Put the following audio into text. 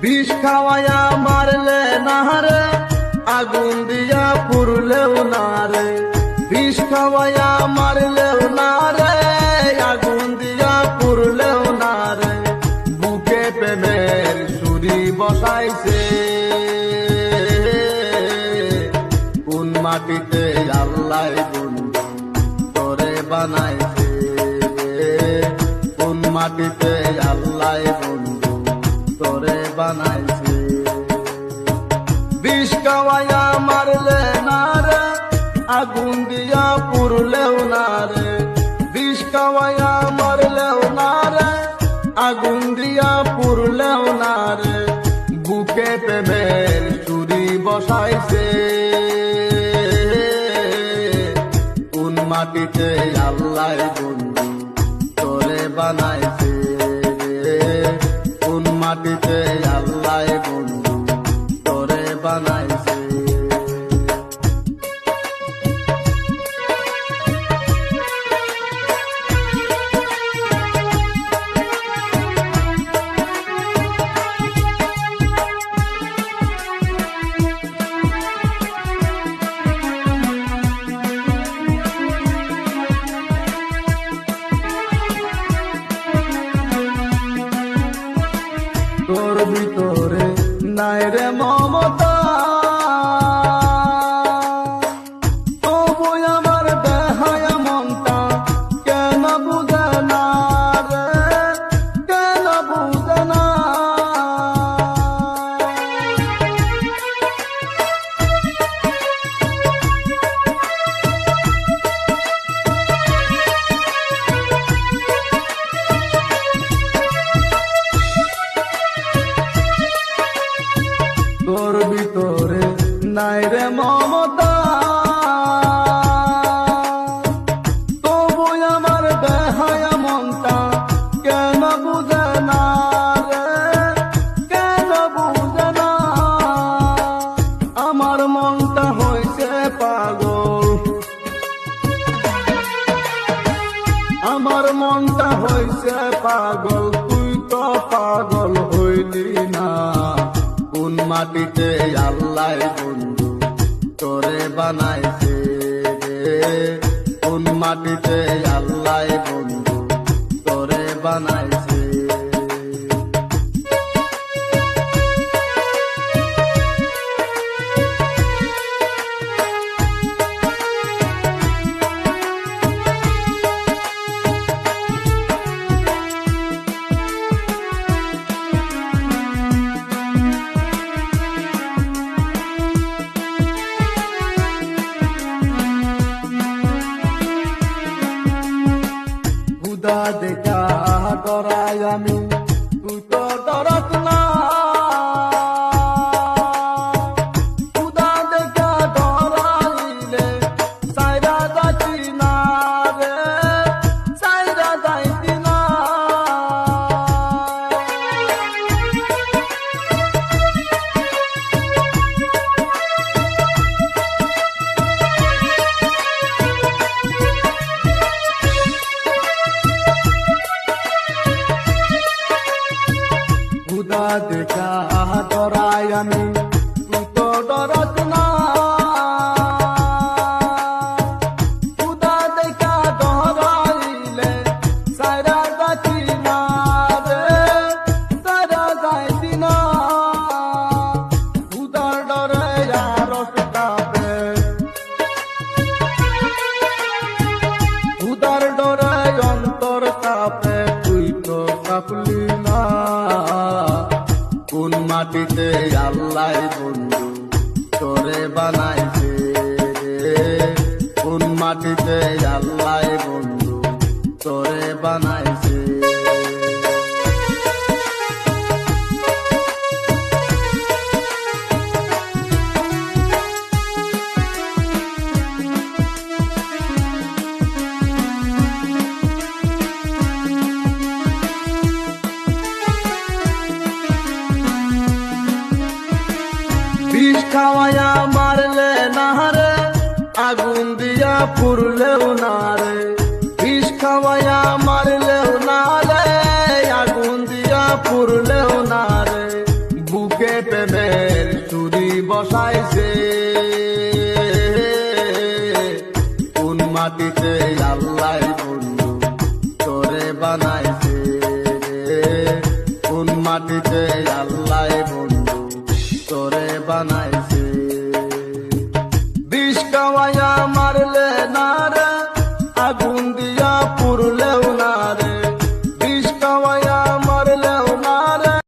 বিষ খাওয়ায়া মারলে না রে, আগুন দিয়া পুরলেও না রে। বিষ খাওয়ায়া মারলেও না রে, আগুন দিয়া পুরলেও না রে। বুকে প্রেমের ছুরি বসাইছে, কোন মাটিতে আল্লাহ বন্ধু তোরে বানাইছে, কোন মাটিতে আল্লাহ বন্ধু তোরে বানাইছে। বিষ খাওয়ায়া মারলে না রে, আগুন দিয়া পুরলেও না রে। বিষ খাওয়ায়া মারলেও না রে, আগুন দিয়া পুরলেও না রে। বুকে প্রেমের ছুরি বসাইছে, কোন মাটিতে আল্লাহ বন্ধু তোরে বানাইছে, কোন মাটিতে আল্লাহ বন্ধু তোরে বানাইছে। তোর ভিতরে নাই রে মমতা, তবু আমার দেহায়া মনটা কেন বুঝে না রে, কেন বুঝে না। তোর ভিতরে নাই রে মমতা, তবু আমার দেহায়া মনটা কেন বুঝে না রে, কেন বুঝে না। আমার মনটা হইছে পাগল, আমার মনটা হইছে পাগল, তুই তো পাগল হইলি না। কোন মাটিতে আল্লাহ বন্ধু তোরে বানাইছে, কোন মাটিতে আল্লাহ বন্ধু তোরে বানাইছে। খুদা দেখা ডরাই আমি, তুই তো ডরস না। খুদা দেখা ডরাইলে সাইরা যাইতি না রে, সাইরা যাইতি না। খুদা দেখা ডরাই আমি, তুই তো ডরস না। খুদা দেখা ডরাইলে সাইরা যাইতি না রে, সাইরা যাইতি না। খুদার ডরে আরশ কাঁপে, খুদার ডরে অন্তর কাঁপে, তুই তো কাঁপলি না। কোন মাটিতে আল্লাহ বন্ধু তোরে বানাইছে, কোন মাটিতে আল্লাহ বন্ধু তোরে বানাইছে। বিষ খাওয়ায়া মারলে না রে, আগুন দিয়া পুরলেও না রে। বিষ খাওয়ায়া মারলেও না রে, আগুন দিয়া পুরলেও না রে। মাটিতে আল্লাহ বন্ধু তোরে বানাইছে রে, কোন মাটিতে আল্লাহ বন্ধু তোরে বানাইছে।